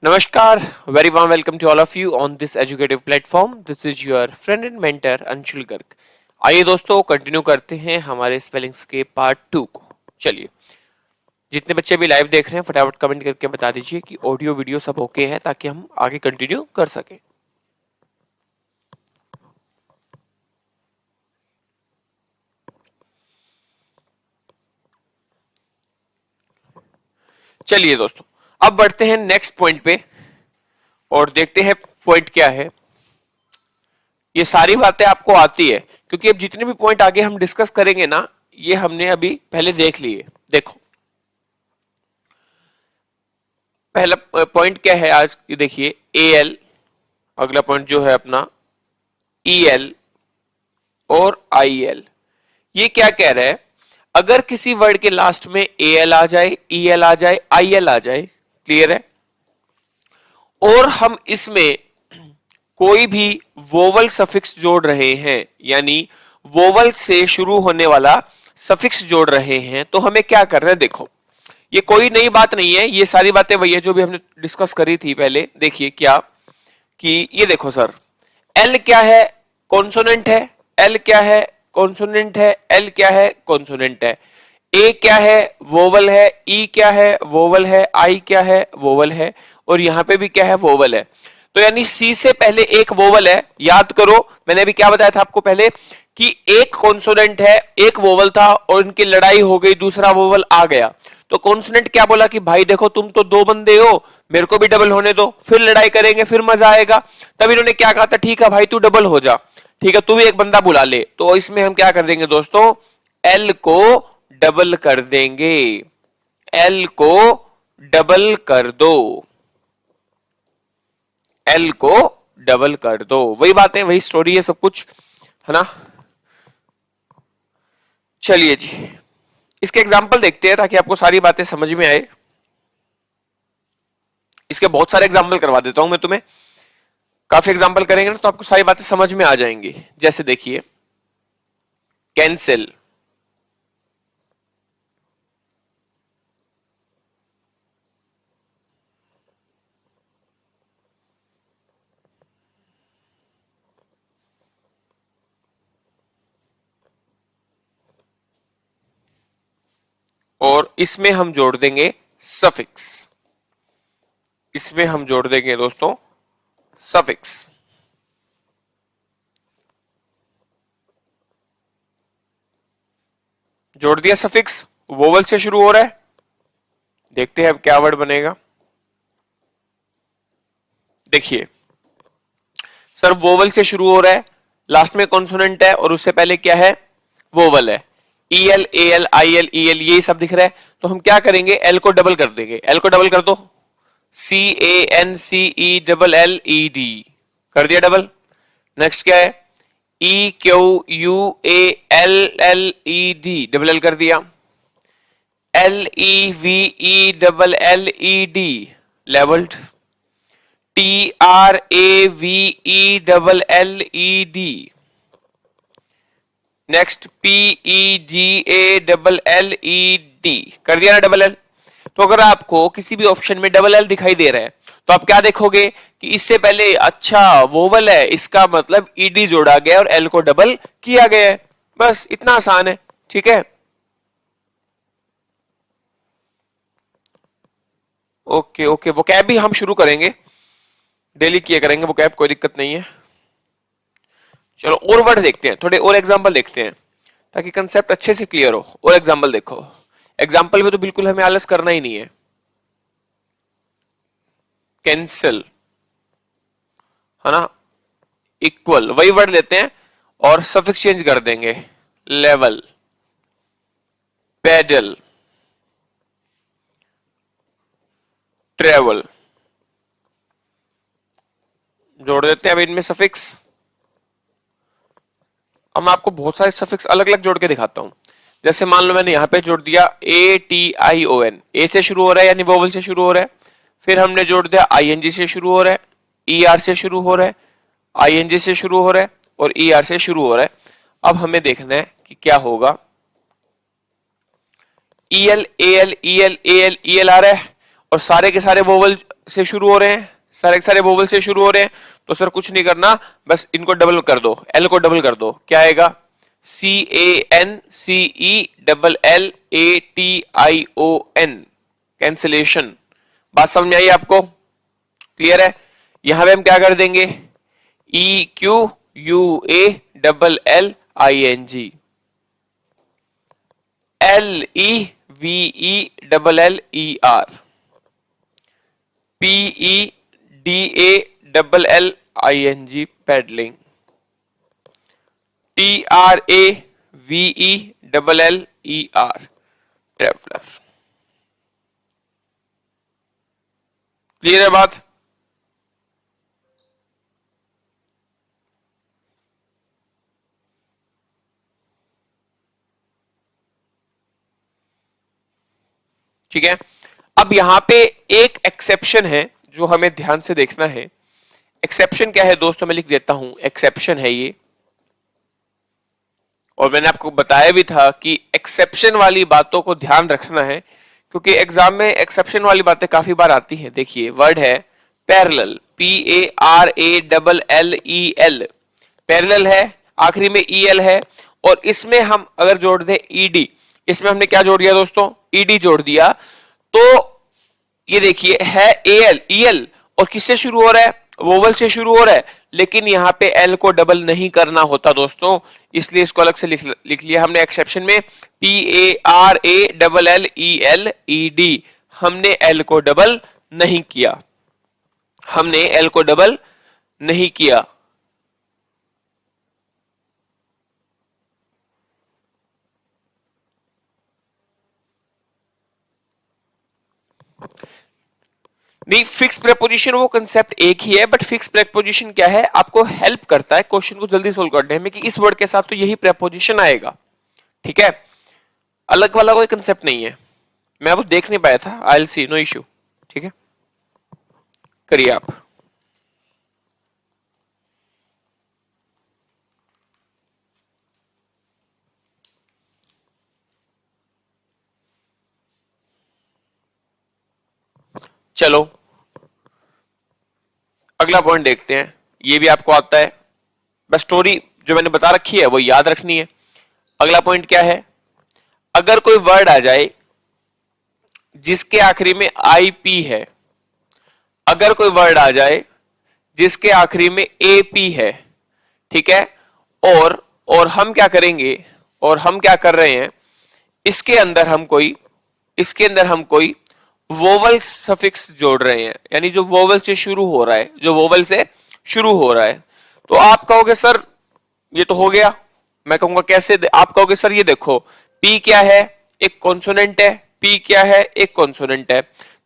Namaskar, very warm welcome to all of you on this educative platform. This is your friend and mentor Anshul Garg. आइए दोस्तों continue करते हैं हमारे spellings के part 2 को। चलिए, जितने बच्चे भी लाइव देख रहे हैं फटाफट कमेंट करके बता दीजिए कि ऑडियो वीडियो सब ओके है ताकि हम आगे कंटिन्यू कर सके। चलिए दोस्तों, अब बढ़ते हैं नेक्स्ट पॉइंट पे और देखते हैं पॉइंट क्या है। ये सारी बातें आपको आती है क्योंकि अब जितने भी पॉइंट आगे हम डिस्कस करेंगे ना, ये हमने अभी पहले देख लिए। देखो, पहला पॉइंट क्या है आज, देखिए एल, अगला पॉइंट जो है अपना ईएल और आईएल। ये क्या कह रहा है, अगर किसी वर्ड के लास्ट में एएल आ जाए, ईएल आ जाए, आईएल आ जाए, क्लियर है, और हम इसमें कोई भी वोवल सफिक्स जोड़ रहे हैं, यानी वोवल से शुरू होने वाला सफिक्स जोड़ रहे हैं, तो हमें क्या करना है। देखो, ये कोई नई बात नहीं है, ये सारी बातें वही है जो भी हमने डिस्कस करी थी पहले। देखिए क्या कि ये देखो सर, एल क्या है, कॉन्सोनेंट है, एल क्या है, कॉन्सोनेंट है, एल क्या है, कॉन्सोनेंट है, ए क्या है, वोवल है, ई क्या है, वोवल है, आई क्या है, वोवल है, और यहां पे भी क्या है, वोवल है। तो यानी सी से पहले एक वोवल है। याद करो, मैंने अभी क्या बताया था आपको पहले कि एक कॉन्सोनेंट है, एक वोवल था और इनकी लड़ाई हो गई, दूसरा वोवल आ गया। तो कॉन्सोनेंट क्या बोला कि भाई देखो, तुम तो दो बंदे हो, मेरे को भी डबल होने दो, फिर लड़ाई करेंगे, फिर मजा आएगा। तब इन्होंने क्या कहा था, ठीक है भाई तू डबल हो जा, ठीक है तू भी एक बंदा बुला ले। तो इसमें हम क्या कर देंगे दोस्तों, एल को डबल कर देंगे, एल को डबल कर दो, एल को डबल कर दो। वही बात है, वही स्टोरी है, सब कुछ है ना। चलिए जी, इसके एग्जाम्पल देखते हैं ताकि आपको सारी बातें समझ में आए। इसके बहुत सारे एग्जाम्पल करवा देता हूं मैं तुम्हें, काफी एग्जाम्पल करेंगे ना तो आपको सारी बातें समझ में आ जाएंगी। जैसे देखिए, कैंसिल, और इसमें हम जोड़ देंगे सफिक्स, इसमें हम जोड़ देंगे दोस्तों सफिक्स। जोड़ दिया सफिक्स, वोवल से शुरू हो रहा है, देखते हैं अब क्या वर्ड बनेगा। देखिए सर, वोवल से शुरू हो रहा है, लास्ट में कॉन्सोनेंट है और उससे पहले क्या है, वोवल है। ईएल, एएल, आईएल, ईएल, ये सब दिख रहा है। तो हम क्या करेंगे, एल को डबल कर देंगे, एल को डबल कर दो, C A N C E double L E D, कर दिया डबल। नेक्स्ट क्या है, E Q U A L L E D, double L कर दिया। L E V E double L E D, levelled. T R A V E double L E D, next P E G A double L E D, कर दिया ना double L. तो अगर आपको किसी भी ऑप्शन में डबल एल दिखाई दे रहा है तो आप क्या देखोगे कि इससे पहले अच्छा वोवल है, इसका मतलब ईडी जोड़ा गया और एल को डबल किया गया है। बस इतना आसान है, ठीक है। ओके ओके, वो कैब भी हम शुरू करेंगे, डेली किया करेंगे वो कैब, कोई दिक्कत नहीं है। चलो और वर्ड देखते हैं, थोड़े और एग्जांपल देखते हैं ताकि कंसेप्ट अच्छे से क्लियर हो। और एग्जांपल देखो, एग्जांपल में तो बिल्कुल हमें आलस करना ही नहीं है। कैंसिल, है ना, इक्वल, वही वर्ड लेते हैं और सफिक्स चेंज कर देंगे, लेवल, पेडल, ट्रेवल, जोड़ देते हैं अब इनमें सफिक्स। अब मैं आपको बहुत सारे सफिक्स अलग अलग जोड़ के दिखाता हूं। जैसे मान लो मैंने यहां पे जोड़ दिया A T I O N, ए से शुरू हो रहा है यानी वोवल से शुरू हो रहा है। फिर हमने जोड़ दिया आई एन जी से शुरू हो रहा है, ई आर से शुरू हो रहा है, आई एन जी से शुरू हो रहा है और ई आर से शुरू हो रहा है। अब हमें देखना है कि क्या होगा। E L A L E L A L E L आ रहा है और सारे के सारे वोवल से शुरू हो रहे हैं, सारे सारे वोवल से शुरू हो रहे हैं, तो सर कुछ नहीं करना, बस इनको डबल कर दो, एल को डबल कर दो, क्या आएगा? CANCELLATION, cancellation. बात समझ में आई आपको? क्लियर है? यहां पे हम क्या कर देंगे? EQUALLING, LEVELLER, PEDALLING, pedalling, TRAVELLER, traveller. Clear है बात? ठीक है। अब यहां पे एक एक्सेप्शन है जो हमें ध्यान से देखना है। एक्सेप्शन क्या है दोस्तों? मैं लिख देता हूं, एक्सेप्शन है ये, और मैंने आपको बताया भी था कि एक्सेप्शन वाली बातों को ध्यान रखना है, क्योंकि एग्जाम में एक्सेप्शन वाली बातें काफी बार आती हैं। देखिए वर्ड है पैरेलल, PARALLEL, पैरेलल है, आखिरी में EL है, और इसमें हम अगर जोड़ दें ED, इसमें हमने क्या जोड़ दिया दोस्तों? ED जोड़ दिया, तो ये देखिए है EL, और किससे शुरू हो रहा है? वोवल से शुरू हो रहा है, लेकिन यहां पे L को डबल नहीं करना होता दोस्तों, इसलिए इसको अलग से लिख लिया हमने एक्सेप्शन में, PARALLELED, हमने L को डबल नहीं किया, हमने L को डबल नहीं किया। नहीं, फिक्स प्रेपोजिशन वो कंसेप्ट एक ही है, बट फिक्स प्रेपोजिशन क्या है? आपको हेल्प करता है क्वेश्चन को जल्दी सोल्व करने में, कि इस वर्ड के साथ तो यही प्रेपोजिशन आएगा। ठीक है, अलग वाला कोई कंसेप्ट नहीं है। मैं वो देख नहीं पाया था, I will see, no issue. ठीक है, करिए आप। चलो अगला पॉइंट देखते हैं, ये भी आपको आता है, बस स्टोरी जो मैंने बता रखी है वो याद रखनी है। अगला पॉइंट क्या है? अगर कोई वर्ड आ जाए जिसके आखिरी में IP है, अगर कोई वर्ड आ जाए जिसके आखिरी में AP है, ठीक है, और हम क्या करेंगे, और हम क्या कर रहे हैं, इसके अंदर हम कोई वोवल सफिक्स जोड़ रहे हैं, यानी जो वोवल से शुरू हो रहा है, तो आप कहोगे सर ये तो हो गया। मैं कहूंगा कैसे? आप कहोगे सर ये देखो, P क्या है? एक कॉन्सोनेंट है। P क्या है? एक कॉन्सोनेंट है।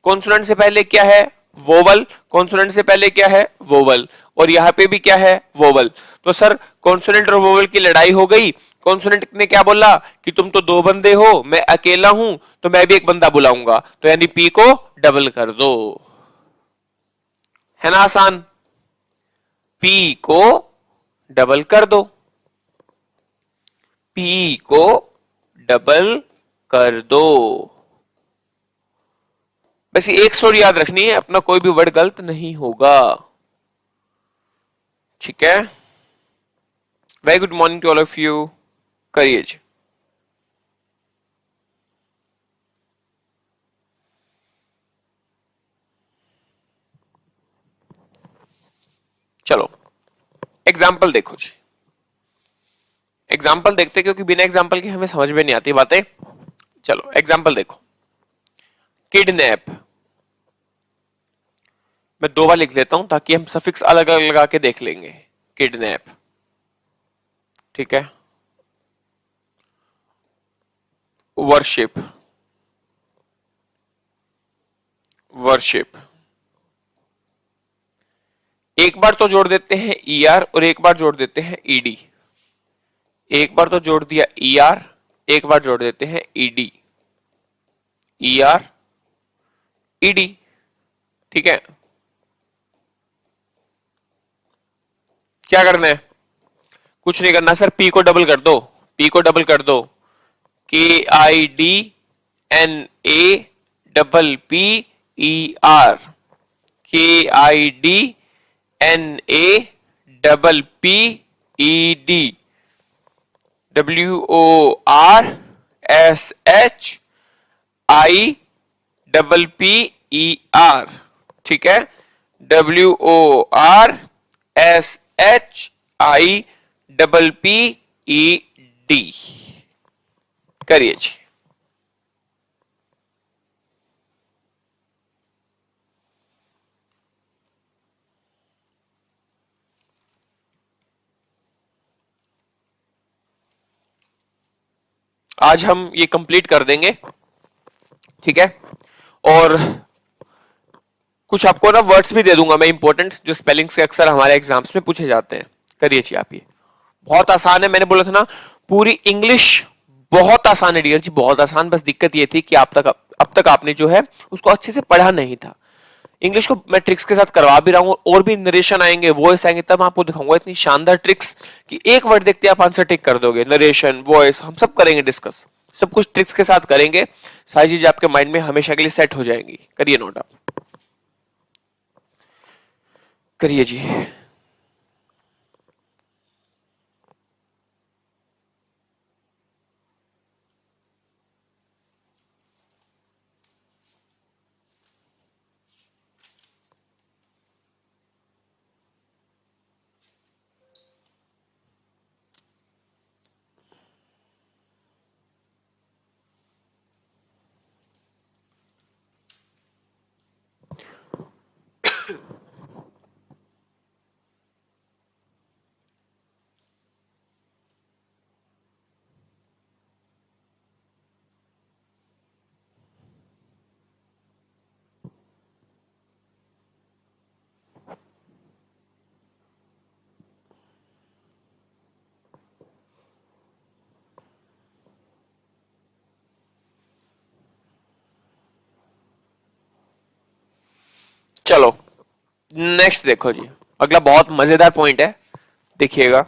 कॉन्सोनेंट से पहले क्या है? वोवल। कॉन्सोनेंट से पहले क्या है? वोवल। और यहां पे भी क्या है? वोवल। तो सर कॉन्सोनेंट और वोवल की लड़ाई हो गई। कॉन्सोनेंट ने क्या बोला कि तुम तो दो बंदे हो, मैं अकेला हूं, तो मैं भी एक बंदा बुलाऊंगा, तो यानी P को डबल कर दो। है ना आसान? P को डबल कर दो, P को डबल कर दो। बस एक स्टोरी याद रखनी है, अपना कोई भी वर्ड गलत नहीं होगा। ठीक है, very good morning to all of you. करिए जी। चलो एग्जाम्पल देखो जी, एग्जाम्पल देखते, क्योंकि बिना एग्जाम्पल के हमें समझ में नहीं आती बातें। चलो एग्जाम्पल देखो, किडनैप। मैं दो बार लिख लेता हूं ताकि हम सफिक्स अलग अलग लगा के देख लेंगे। किडनैप, ठीक है। वर्शिप, वर्शिप, एक बार तो जोड़ देते हैं ER और एक बार जोड़ देते हैं ED। एक बार तो जोड़ दिया ER, एक बार जोड़ देते हैं ED, ER ED। ठीक है, क्या करना है? कुछ नहीं करना सर, P को डबल कर दो, P को डबल कर दो, KIDNAPPER, KIDNAPPED, WORSHIPPER, ठीक है, WORSHIPPED। करिए जी। आज हम ये कंप्लीट कर देंगे, ठीक है, और कुछ आपको ना वर्ड्स भी दे दूंगा मैं इंपॉर्टेंट, जो स्पेलिंग से अक्सर हमारे एग्जाम्स में पूछे जाते हैं। करिए जी आप, ये बहुत आसान है, मैंने बोला था ना पूरी इंग्लिश बहुत आसान है डियर जी, बहुत आसान। बस दिक्कत ये थी कि अब तक आपने जो है उसको अच्छे से पढ़ा नहीं था। इंग्लिश को मैं ट्रिक्स के साथ करवा भी रहा हूं, और भी नरेशन आएंगे, वॉइस आएंगे, तब आपको दिखाऊंगा इतनी शानदार ट्रिक्स कि एक वर्ड देखते आप आंसर टिक कर दोगे। नरेशन, वॉइस, हम सब करेंगे डिस्कस, सब कुछ ट्रिक्स के साथ करेंगे, सारी चीजें आपके माइंड में हमेशा के लिए सेट हो जाएंगी। करिए नोट आप, करिए जी। चलो नेक्स्ट देखो जी, अगला बहुत मजेदार पॉइंट है, देखिएगा,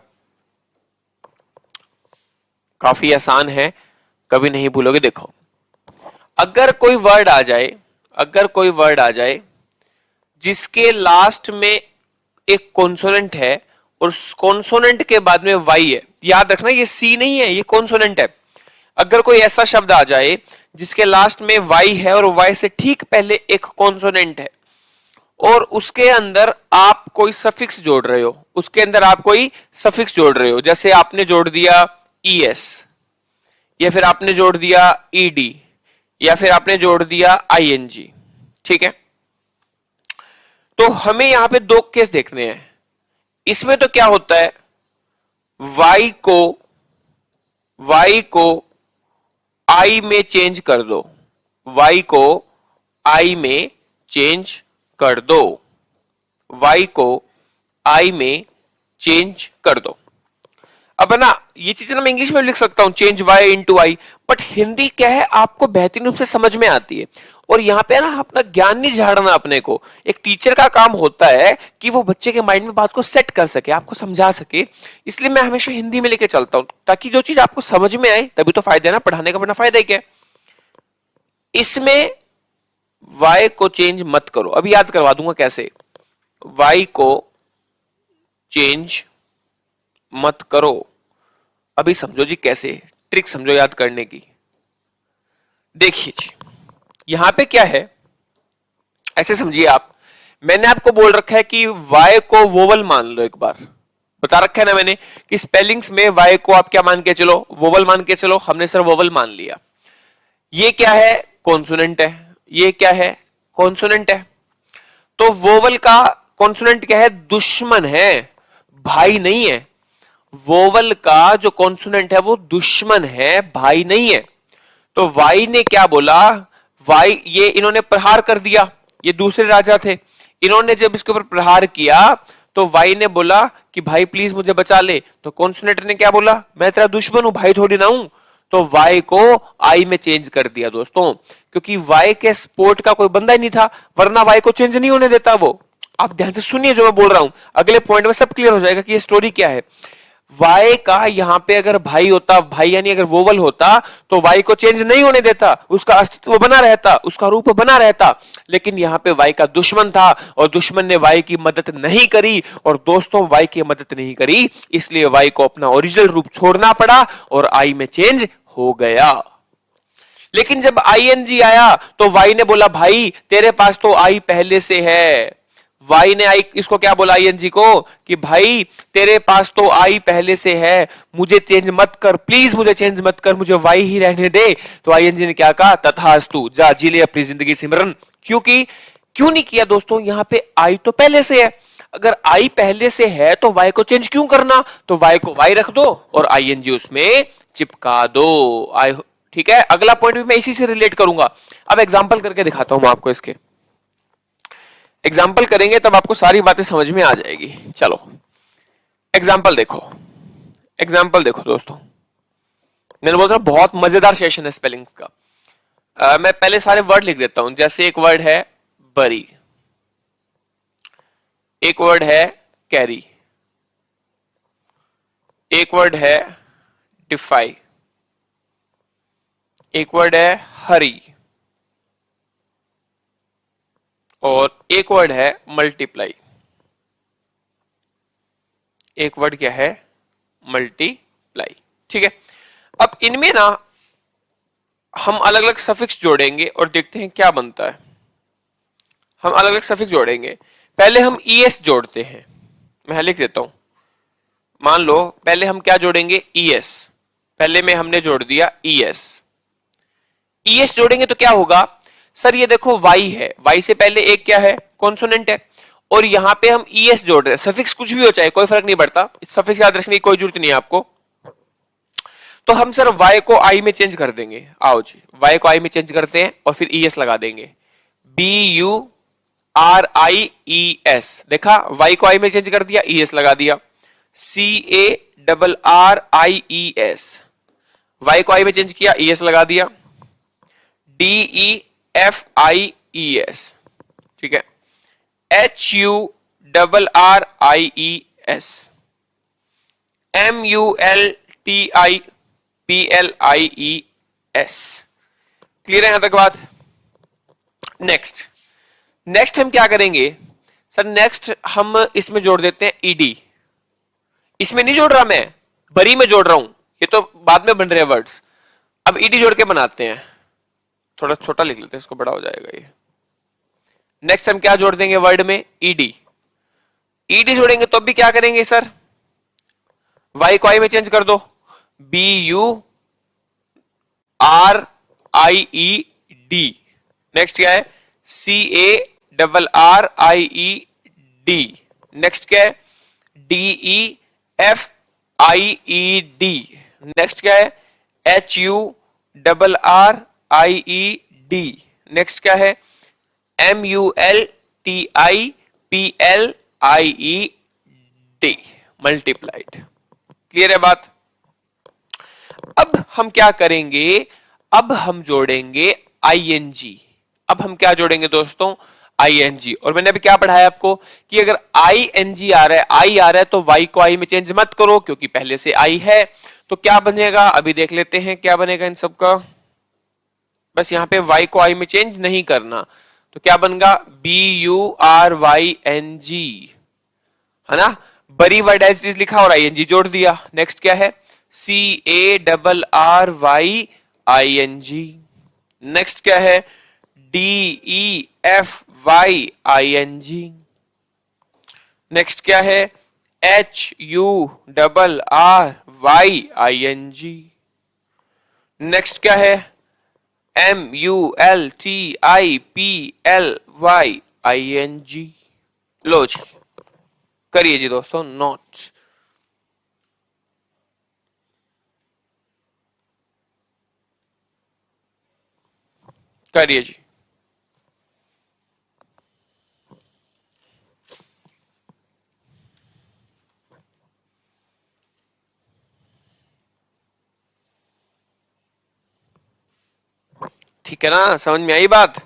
काफी आसान है, कभी नहीं भूलोगे। देखो, अगर कोई वर्ड आ जाए, अगर कोई वर्ड आ जाए जिसके लास्ट में एक कॉन्सोनेंट है और कॉन्सोनेंट के बाद में वाई है, याद रखना ये सी नहीं है, ये कॉन्सोनेंट है। अगर कोई ऐसा शब्द आ जाए जिसके लास्ट में वाई है और वाई से ठीक पहले एक कॉन्सोनेंट है, और उसके अंदर आप कोई सफिक्स जोड़ रहे हो, उसके अंदर आप कोई सफिक्स जोड़ रहे हो, जैसे आपने जोड़ दिया ES, या फिर आपने जोड़ दिया ED, या फिर आपने जोड़ दिया ING, ठीक है। तो हमें यहां पे दो केस देखने हैं। इसमें तो क्या होता है, y को I में चेंज कर दो, y को I में चेंज कर दो, y को I में चेंज कर दो। अब ना ये चीजें ना मैं इंग्लिश में लिख सकता हूं, change y into I, but Hindi क्या है आपको बेहतरीन रूप से समझ में आती है, और यहां पे ना अपना ज्ञान नहीं झाड़ना अपने को। एक टीचर का काम होता है कि वो बच्चे के माइंड में बात को सेट कर सके, आपको समझा सके, इसलिए मैं हमेशा हिंदी में लेके चलता हूं, ताकि जो चीज आपको समझ में आए, तभी तो फायदा है ना पढ़ाने का, वरना फायदा ही क्या है। इसमें y को चेंज मत करो, अभी याद करवा दूंगा कैसे। y को चेंज मत करो, अभी समझो जी कैसे, ट्रिक समझो याद करने की। देखिए जी, यहां पे क्या है, ऐसे समझिए आप, मैंने आपको बोल रखा है कि y को वोवल मान लो, एक बार बता रखा है ना मैंने कि स्पेलिंग्स में y को आप क्या मान के चलो, वोवल मान के चलो, हमने सर वोवल मान लिया। ये क्या है, कॉन्सोनेंट है, ये क्या है, कॉन्सोनेंट है। तो वोवल का कॉन्सोनेंट क्या है, दुश्मन है, भाई नहीं है। वोवल का जो कॉन्सोनेंट है वो दुश्मन है, भाई नहीं है। तो वाई ने क्या बोला, वाई, ये इन्होंने प्रहार कर दिया, ये दूसरे राजा थे, इन्होंने जब इसके ऊपर प्रहार किया तो वाई ने बोला कि भाई प्लीज मुझे बचा ले, तो कॉन्सोनेंट ने क्या बोला, मैं तेरा दुश्मन हूं, भाई थोड़ी ना हूं, तो वाई को आई में चेंज कर दिया दोस्तों, क्योंकि वाई के स्पोर्ट का कोई बंदा ही नहीं था, वरना वाई को चेंज नहीं होने देता वो। आप ध्यान से सुनिए जो मैं बोल रहा हूं, अगले पॉइंट में सब क्लियर हो जाएगा कि ये स्टोरी क्या है। वाई का यहां पे अगर भाई होता, भाई यानी अगर वोवल होता, तो वाई को चेंज नहीं होने देता, उसका अस्तित्व बना रहता, उसका रूप बना रहता। लेकिन यहां पे वाई का दुश्मन था और दुश्मन ने वाई की मदद नहीं करी, और दोस्तों वाई की मदद नहीं करी, इसलिए वाई को अपना ओरिजिनल रूप छोड़ना पड़ा और आई में चेंज हो गया। लेकिन जब आईएनजी आया तो वाई ने बोला भाई तेरे पास तो आई पहले से है। वाई ने आई इसको क्या बोला आईएनजी को कि भाई तेरे पास तो आई पहले से है, मुझे चेंज मत कर, प्लीज मुझे चेंज मत कर, मुझे वाई ही रहने दे। तो आईएनजी ने क्या कहा, तथास्तु, जा जी ले अपनी जिंदगी सिमरन। क्योंकि क्यों नहीं किया दोस्तों, यहां पे आई तो पहले से है, अगर आई पहले से है तो वाई को चेंज क्यों करना, तो वाई को वाई रख दो और आईएनजी उसमें चिपका दो। आई ठीक है, अगला पॉइंट भी मैं इसी से रिलेट करूंगा। अब एग्जांपल करके दिखाता हूं मैं आपको, इसके एग्जाम्पल करेंगे तब आपको सारी बातें समझ में आ जाएगी। चलो एग्जाम्पल देखो, एग्जाम्पल देखो दोस्तों, मैंने बोला था बहुत मजेदार सेशन है स्पेलिंग का। मैं पहले सारे वर्ड लिख देता हूं, जैसे एक वर्ड है बरी, एक वर्ड है कैरी, एक वर्ड है डिफाई, एक वर्ड है हरी, और एक वर्ड है मल्टीप्लाई। एक वर्ड क्या है, मल्टीप्लाई। ठीक है, अब इनमें ना हम अलग अलग सफिक्स जोड़ेंगे और देखते हैं क्या बनता है। हम अलग अलग सफिक्स जोड़ेंगे, पहले हम ईएस जोड़ते हैं, मैं लिख देता हूं। मान लो पहले हम क्या जोड़ेंगे, ईएस, पहले में हमने जोड़ दिया ईएस। ईएस जोड़ेंगे तो क्या होगा, सर ये देखो वाई है, वाई से पहले एक क्या है, कॉन्सोनेंट है, और यहां पे हम ईएस जोड़ रहे हैं। सफिक्स कुछ भी हो चाहे कोई फर्क नहीं पड़ता, सफिक्स याद रखने की कोई जरूरत नहीं है आपको। तो हम सर वाई को आई में चेंज कर देंगे, आओ जी वाई को आई में चेंज करते हैं और फिर ईएस लगा देंगे, BURIES। देखा, वाई को आई में चेंज कर दिया, ईएस लगा दिया। CARRIES, वाई को आई में चेंज किया, ईएस लगा दिया। DEFIES, ठीक है। HURRIES, MULTIPLIES। क्लियर है यहां तक बात। नेक्स्ट, नेक्स्ट हम क्या करेंगे सर, नेक्स्ट हम इसमें जोड़ देते हैं ईडी। इसमें नहीं जोड़ रहा मैं, बरी में जोड़ रहा हूं, ये तो बाद में बन रहे हैं वर्ड्स। अब ईडी जोड़ के बनाते हैं, थोड़ा छोटा लिख लेते हैं, इसको बड़ा हो जाएगा ये। नेक्स्ट हम क्या जोड़ देंगे वर्ड में, ईडी। ईडी जोड़ेंगे तो भी क्या करेंगे सर, वाई को आई में चेंज कर दो, BURIED। नेक्स्ट क्या है, CARRIED। नेक्स्ट क्या है, DEFIED। नेक्स्ट क्या है, HURRIED। नेक्स्ट क्या है, MULTIPLIED, मल्टीप्लाइड। क्लियर है बात। अब हम क्या करेंगे, अब हम जोड़ेंगे आईएनजी। अब हम क्या जोड़ेंगे दोस्तों, आईएनजी। और मैंने अभी क्या पढ़ाया आपको कि अगर आईएनजी आ रहा है, आई आ रहा है, तो वाई को आई में चेंज मत करो क्योंकि पहले से आई है। तो क्या बनेगा, अभी देख लेते हैं क्या बनेगा इन सब का। बस यहां पे वाई को आई में चेंज नहीं करना, तो क्या बनेगा, BURYNG, है ना। बरी वर्ड एज इज लिखा और आईएनजी जोड़ दिया। नेक्स्ट क्या है, CARRYING। नेक्स्ट क्या है, DEFYING। नेक्स्ट क्या है, HURRYING। नेक्स्ट क्या है, MULTIPLYING। लो जी, करिए जी दोस्तों नोट्स। करिए जी। ठीक है ना, समझ में आई बात।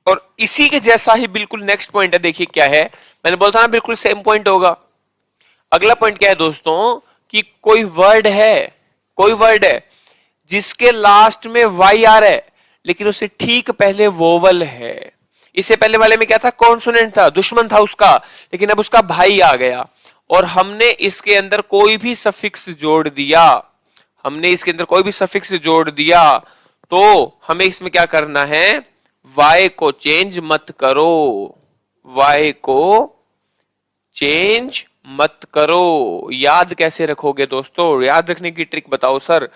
और इसी के जैसा ही बिल्कुल नेक्स्ट पॉइंट है, देखिए क्या है, मैंने बोला था ना बिल्कुल सेम पॉइंट होगा। अगला पॉइंट क्या है दोस्तों, कि कोई वर्ड है जिसके लास्ट में वाई आ रहा है लेकिन उससे ठीक पहले वोवल है। इससे पहले वाले में क्या था, कॉन्सोनेंट था, दुश्मन था उसका, लेकिन अब उसका भाई आ गया और हमने इसके अंदर कोई भी सफिक्स जोड़ दिया, तो हमें इसमें क्या करना है, वाई को चेंज मत करो, वाई को चेंज मत करो। याद कैसे रखोगे दोस्तों, याद रखने की ट्रिक बताओ सर।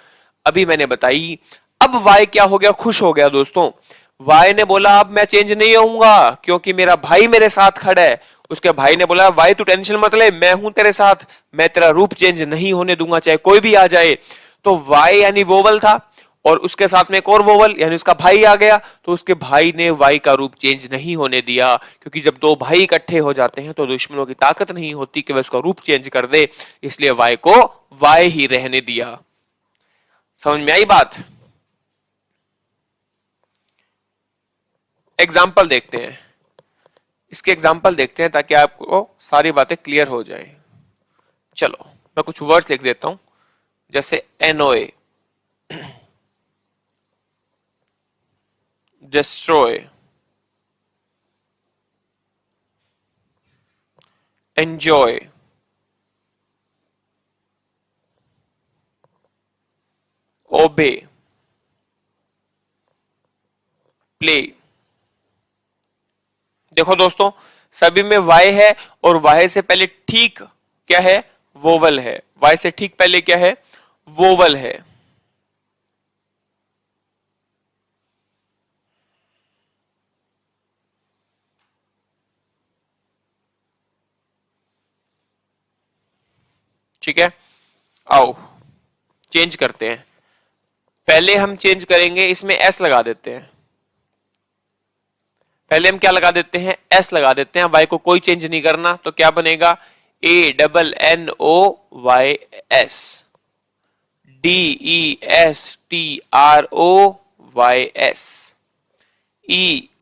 अभी मैंने बताई। अब वाई क्या हो गया, खुश हो गया दोस्तों। वाई ने बोला अब मैं चेंज नहीं होऊंगा क्योंकि मेरा भाई मेरे साथ खड़ा है। उसके भाई ने बोला वाई तू टेंशन मत ले, मैं हूं तेरे साथ, मैं तेरा रूप चेंज नहीं होने दूंगा चाहे कोई भी आ जाए। तो वाई यानी वोवल था और उसके साथ में एक और वोवल यानी उसका भाई आ गया, तो उसके भाई ने वाई का रूप चेंज नहीं होने दिया, क्योंकि जब दो भाई इकट्ठे हो जाते हैं तो दुश्मनों की ताकत नहीं होती कि वह उसका रूप चेंज कर दे, इसलिए वाई को वाई ही रहने दिया। समझ में आई बात। एग्जाम्पल देखते हैं, इसके एग्जाम्पल देखते हैं ताकि आपको सारी बातें क्लियर हो जाए। चलो मैं कुछ वर्ड्स लिख देता हूं, जैसे NOA, destroy, enjoy, obey, play। देखो दोस्तों सभी में वाई है और वाई से पहले ठीक क्या है, वोवल है। वाई से ठीक पहले क्या है, वोवल है। ठीक है, आओ चेंज करते हैं। पहले हम चेंज करेंगे, इसमें एस लगा देते हैं। पहले हम क्या लगा देते हैं, एस लगा देते हैं। वाई को कोई चेंज नहीं करना, तो क्या बनेगा, ANNOYS, DESTROYS,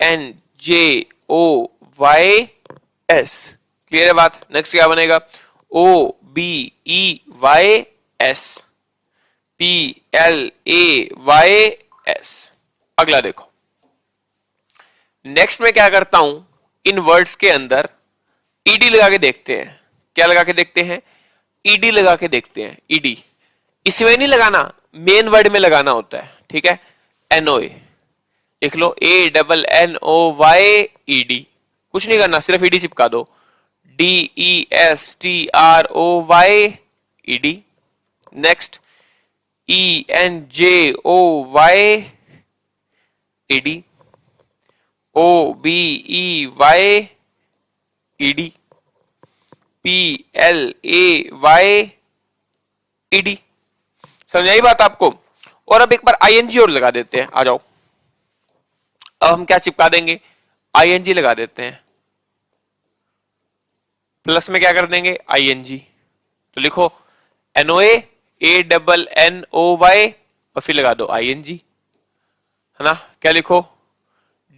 ENJOYS। क्लियर है बात। नेक्स्ट क्या बनेगा, OBEYS, PLAYS। अगला देखो, नेक्स्ट में क्या करता हूं, इन वर्ड्स के अंदर ईडी लगा के देखते हैं। क्या लगा के देखते हैं, ईडी लगा के देखते हैं। ईडी इसमें नहीं लगाना, मेन वर्ड में लगाना होता है। ठीक है, एनओए लिख लो, ANNOYED, कुछ नहीं करना, सिर्फ ईडी चिपका दो। DESTROYED। Next ENJOYED, OBEYED, PLAYED। समझ आई बात आपको। और अब एक बार आईएनजी और लगा देते हैं, आ जाओ। अब हम क्या चिपका देंगे, आईएनजी लगा देते हैं। प्लस में क्या कर देंगे, आईएनजी। तो लिखो एनओए, ANNOY और फिर लगा दो आईएनजी, है ना। क्या लिखो,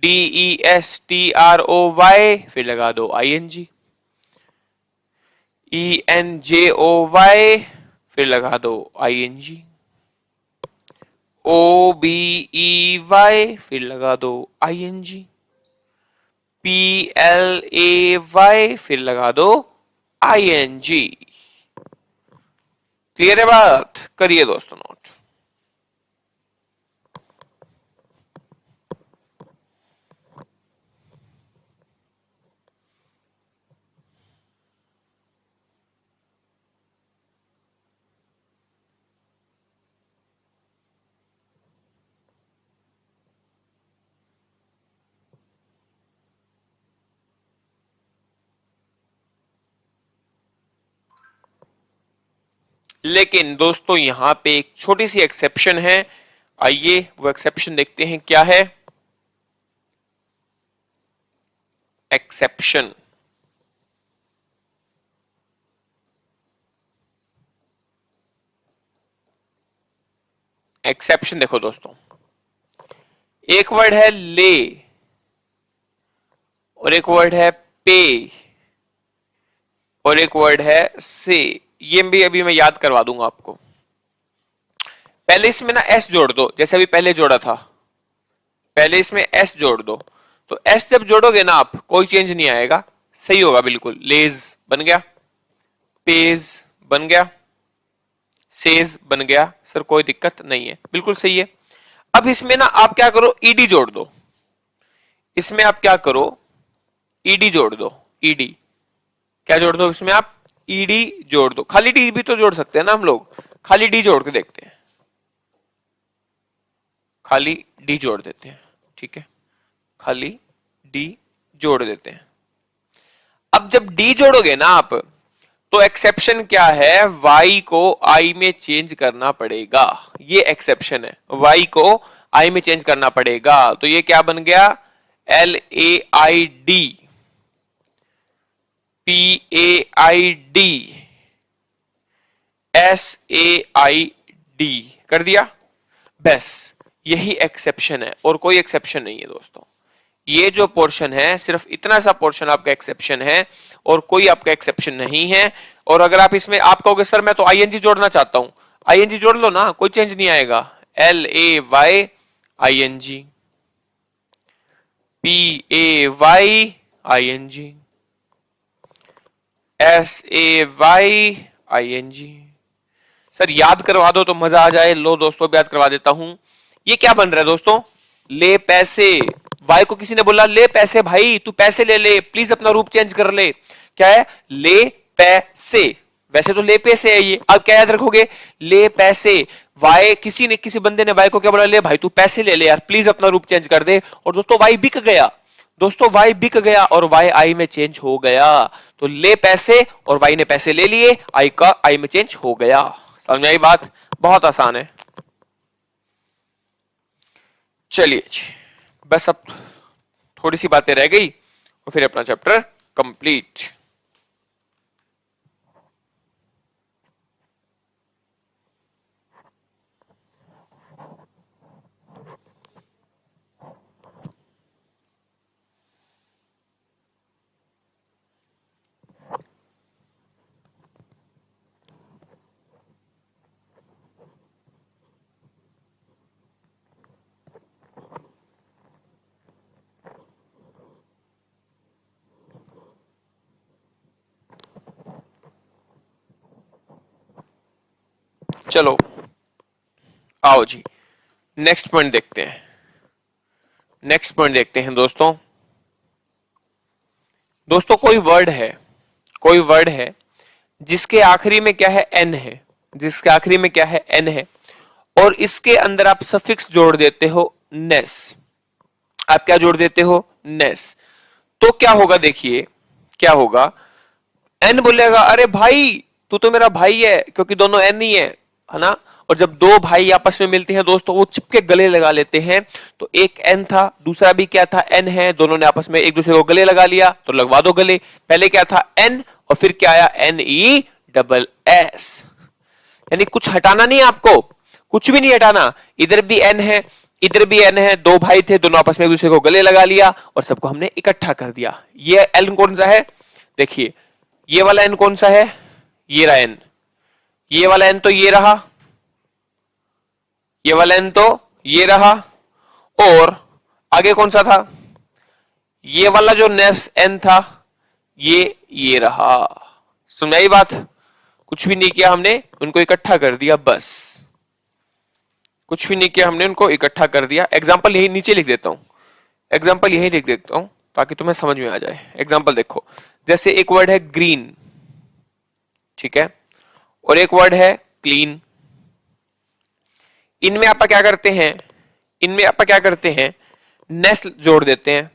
DESTROY फिर लगा दो आईएनजी, ENJOY फिर लगा दो आईएनजी, OBEY फिर लगा दो आईएनजी, PLAY फिर लगा दो आईएनजी। क्लियर है बात, करिए दोस्तों नोट। लेकिन दोस्तों यहां पे एक छोटी सी एक्सेप्शन है, आइए वो एक्सेप्शन देखते हैं क्या है। एक्सेप्शन, एक्सेप्शन देखो दोस्तों, एक वर्ड है ले, और एक वर्ड है पे, और एक वर्ड है से। ये भी अभी मैं याद करवा दूंगा आपको। पहले इसमें ना एस जोड़ दो, जैसे अभी पहले जोड़ा था, पहले इसमें एस जोड़ दो। तो एस जब जोड़ोगे ना आप, कोई चेंज नहीं आएगा, सही होगा बिल्कुल। लेज बन गया, पेज बन गया, सेज बन गया, सर कोई दिक्कत नहीं है, बिल्कुल सही है। अब इसमें ना आप क्या करो, ईडी जोड़ दो। इसमें आप क्या करो, ईडी जोड़ दो। ईडी क्या जोड़ दो इसमें आप, ईडी जोड़ दो। खाली डी भी तो जोड़ सकते हैं ना हम लोग, खाली डी जोड़ के देखते हैं, खाली डी जोड़ देते हैं, ठीक है, खाली डी जोड़ देते हैं। अब जब डी जोड़ोगे ना आप, तो एक्सेप्शन क्या है, y को i में चेंज करना पड़ेगा। ये एक्सेप्शन है, y को i में चेंज करना पड़ेगा। तो ये क्या बन गया, LAID, PAID, SAID कर दिया, बस यही एक्सेप्शन है और कोई एक्सेप्शन नहीं है दोस्तों। ये जो पोर्शन है, सिर्फ इतना सा पोर्शन आपका एक्सेप्शन है और कोई आपका एक्सेप्शन नहीं है। और अगर आप इसमें आप कहोगे सर मैं तो आईएनजी जोड़ना चाहता हूं, आईएनजी जोड़ लो ना, कोई चेंज नहीं आएगा। LAYING, PAYING, SAYING। सर याद करवा दो तो मजा आ जाए। लो दोस्तों याद करवा देता हूं। ये क्या बन रहा है दोस्तों, ले पैसे। वाई को किसी ने बोला ले पैसे भाई, तू पैसे ले ले, प्लीज अपना रूप चेंज कर ले। क्या है, ले पैसे। वैसे तो ले पैसे है ये, अब क्या याद रखोगे, ले पैसे। वाई किसी ने, किसी बंदे ने वाई को क्या बोला, ले भाई तू पैसे ले ले यार, प्लीज अपना रूप चेंज कर दे। और दोस्तों वाई बिक गया, दोस्तों वाई बिक गया और वाई आई में चेंज हो गया। तो ले पैसे और वाई ने पैसे ले लिए, आई का आई में चेंज हो गया। समझ में आई बात, बहुत आसान है। चलिए जी, बस अब थोड़ी सी बातें रह गई और फिर अपना चैप्टर कंप्लीट। चलो आओ जी, नेक्स्ट पॉइंट देखते हैं। नेक्स्ट पॉइंट देखते हैं दोस्तों। दोस्तों कोई वर्ड है, कोई वर्ड है जिसके आखिरी में क्या है, एन है, जिसके आखिरी में क्या है, एन है, और इसके अंदर आप सफिक्स जोड़ देते हो नेस। आप क्या जोड़ देते हो, नेस। तो क्या होगा, देखिए क्या होगा, एन बोलेगा अरे भाई तू तो मेरा भाई है, क्योंकि दोनों एन ही है ना। और जब दो भाई आपस में मिलते हैं दोस्तों, वो चिपके गले लगा लेते हैं। तो एक एन था, दूसरा भी क्या था, एन है, दोनों ने आपस में एक दूसरे को गले लगा लिया, तो लगवा दो गले। पहले क्या था, एन, और फिर क्या आया, NESS। यानी कुछ हटाना नहीं है आपको, कुछ भी नहीं हटाना। इधर भी एन है, इधर भी एन है, दो भाई थे, दोनों आपस में एक दूसरे को गले लगा लिया और सबको हमने इकट्ठा कर दिया। ये एन कौन सा है, देखिए ये वाला एन कौन सा है, ये रहा एन, ये वाला एन तो ये रहा, ये वाला एन तो ये रहा, और आगे कौन सा था, ये वाला जो नेक्स्ट एन था, ये रहा। सुनाई बात, कुछ भी नहीं किया हमने, उनको इकट्ठा कर दिया बस, कुछ भी नहीं किया हमने, उनको इकट्ठा कर दिया। एग्जाम्पल यही नीचे लिख देता हूं, एग्जाम्पल यही लिख देता हूं ताकि तुम्हें समझ में आ जाए। एग्जाम्पल देखो, जैसे एक वर्ड है ग्रीन, ठीक है, और एक वर्ड है क्लीन। इनमें आप क्या करते हैं, इनमें आप क्या करते हैं, नेस जोड़ देते हैं।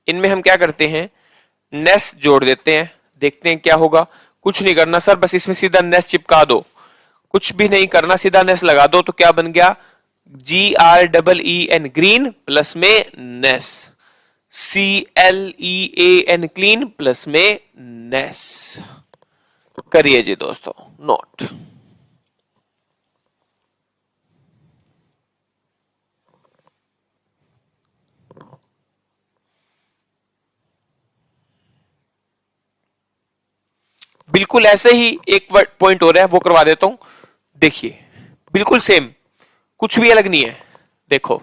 इनमें हम क्या करते हैं, नेस जोड़ देते हैं। देखते हैं क्या होगा। कुछ नहीं करना सर, बस इसमें सीधा नेस चिपका दो, कुछ भी नहीं करना, सीधा नेस लगा दो। तो क्या बन गया, GREEN, ग्रीन, प्लस में नेस, CLEAN, क्लीन, प्लस में नेस। करिए जी दोस्तों नोट। बिल्कुल ऐसे ही एक पॉइंट हो रहा है वो करवा देता हूं। देखिए बिल्कुल सेम, कुछ भी अलग नहीं है। देखो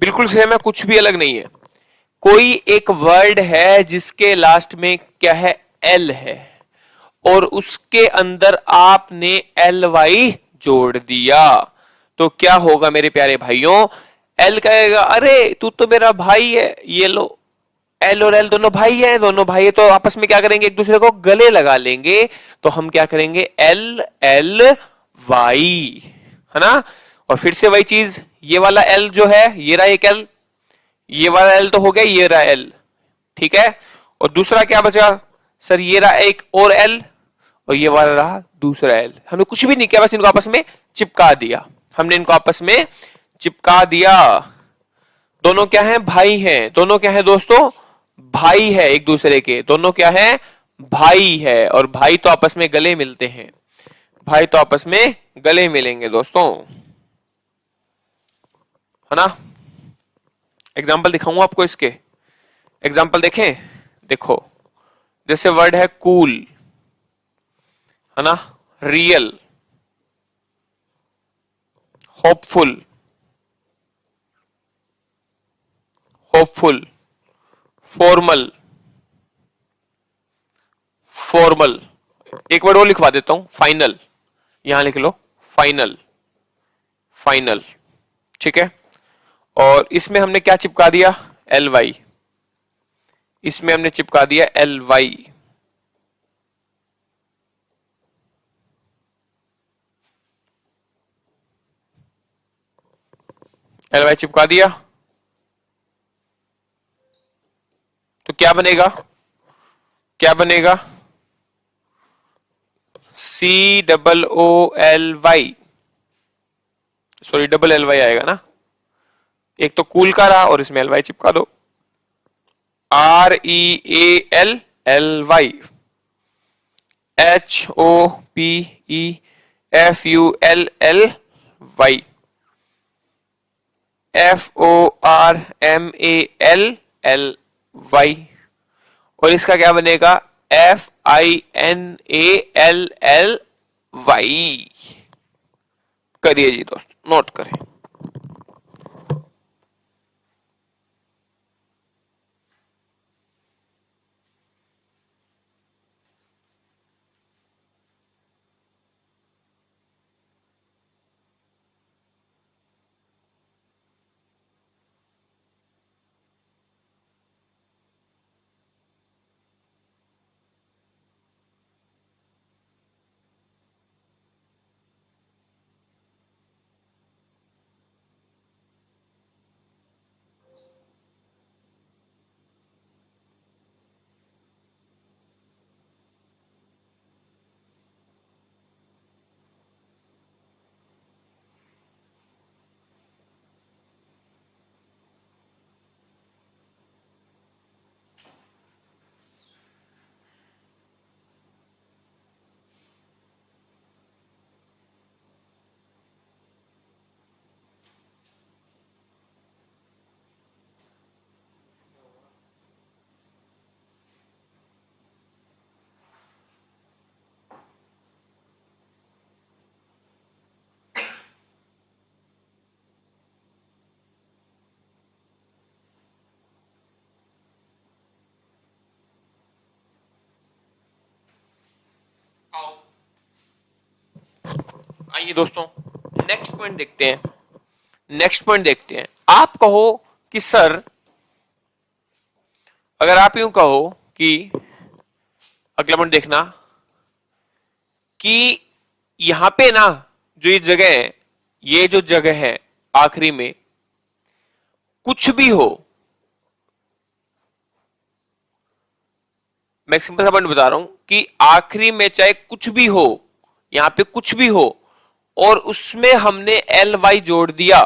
बिल्कुल सेम है, कुछ भी अलग नहीं है। कोई एक वर्ड है जिसके लास्ट में क्या है, एल है, और उसके अंदर आपने एल वाई जोड़ दिया, तो क्या होगा मेरे प्यारे भाइयों? एल कहेगा अरे तू तो मेरा भाई है, ये लो एल और एल दोनों भाई है, दोनों भाई है, तो आपस में क्या करेंगे, एक दूसरे को गले लगा लेंगे। तो हम क्या करेंगे, एल एल वाई, है ना। और फिर से वही चीज, ये वाला एल जो है, ये रहा एक एल, ये वाला एल तो हो गया, ये रहा एल, ठीक है। और दूसरा क्या बचा सर, ये रहा एक और एल, और ये वाला रहा दूसरा एल। हमने कुछ भी नहीं किया, बस इनको आपस में चिपका दिया। हमने इनको आपस में चिपका दिया। दोनों क्या है, भाई हैं। दोनों क्या है दोस्तों, भाई है एक दूसरे के। दोनों क्या है, भाई है। और भाई तो आपस में गले मिलते हैं, भाई तो आपस में गले मिलेंगे दोस्तों, है ना। एग्जाम्पल दिखाऊंगा आपको इसके। एग्जाम्पल देखें, देखो जैसे वर्ड है कूल, है ना, real, hopeful, hopeful, formal, formal. एक वर्ड और लिखवा देता हूं, फाइनल, यहां लिख लो फाइनल, फाइनल, ठीक है। और इसमें हमने क्या चिपका दिया, एल वाई, इसमें हमने चिपका दिया एल वाई, एल वाई चिपका दिया, तो क्या बनेगा, क्या बनेगा, C double O L Y, sorry double L Y आएगा ना। एक तो कूल का रहा और इसमें एल वाई चिपका दो, R E A L L Y, H O P E F U L L Y, F O R M A L L Y, और इसका क्या बनेगा, F I N A L L Y. करिए जी दोस्त, note करें। आइए दोस्तों नेक्स्ट पॉइंट देखते हैं। नेक्स्ट पॉइंट देखते हैं। आप कहो कि सर, अगर आप यूं कहो कि, अगला पॉइंट देखना कि यहां पे ना जो ये जगह है, ये जो जगह है आखिरी में कुछ भी हो, मैं एक सिंपल सा पॉइंट बता रहा हूं कि आखिरी में चाहे कुछ भी हो, यहां पे कुछ भी हो और उसमें हमने एल वाई जोड़ दिया,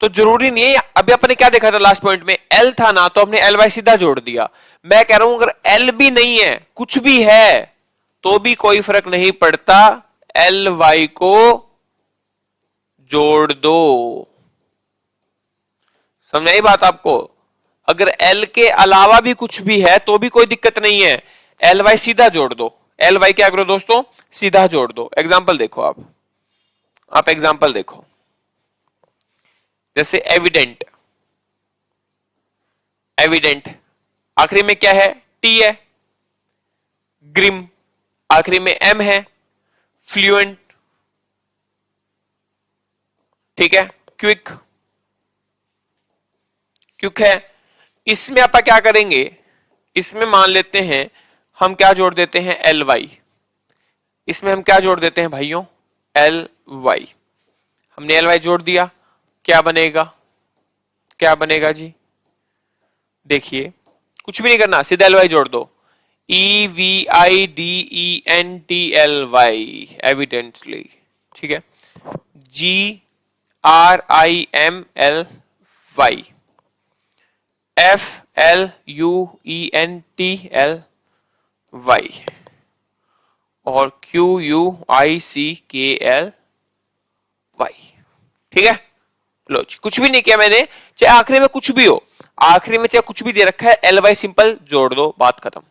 तो जरूरी नहीं है। अभी अपने क्या देखा था लास्ट पॉइंट में, एल था ना, तो हमने एल वाई सीधा जोड़ दिया। मैं कह रहा हूं अगर एल भी नहीं है, कुछ भी है, तो भी कोई फर्क नहीं पड़ता, एल वाई को जोड़ दो। समझ आई बात आपको? अगर एल के अलावा भी कुछ भी है तो भी कोई दिक्कत नहीं है, एल वाई सीधा जोड़ दो, एल वाई क्या करो दोस्तों, सीधा जोड़ दो। एग्जाम्पल देखो आप एग्जाम्पल देखो, जैसे एविडेंट, एविडेंट आखिरी में क्या है, टी है। ग्रिम आखिरी में एम है। फ्लुएंट, ठीक है। क्विक, क्विक है। इसमें आप क्या करेंगे, इसमें मान लेते हैं हम क्या जोड़ देते हैं, एल वाई। इसमें हम क्या जोड़ देते हैं भाइयों, एल वाई। हमने एल वाई जोड़ दिया, क्या बनेगा, क्या बनेगा जी, देखिए कुछ भी नहीं करना, सीधा एल वाई जोड़ दो। EVIDENTLY, एविडेंटली, ठीक है। GRIMLY, FLUENTLY और QUICKLY, ठीक है। लो जी, कुछ भी नहीं किया मैंने, चाहे आखिरी में कुछ भी हो, आखिरी में चाहे कुछ भी दे रखा है, एल वाई सिंपल जोड़ दो, बात खत्म।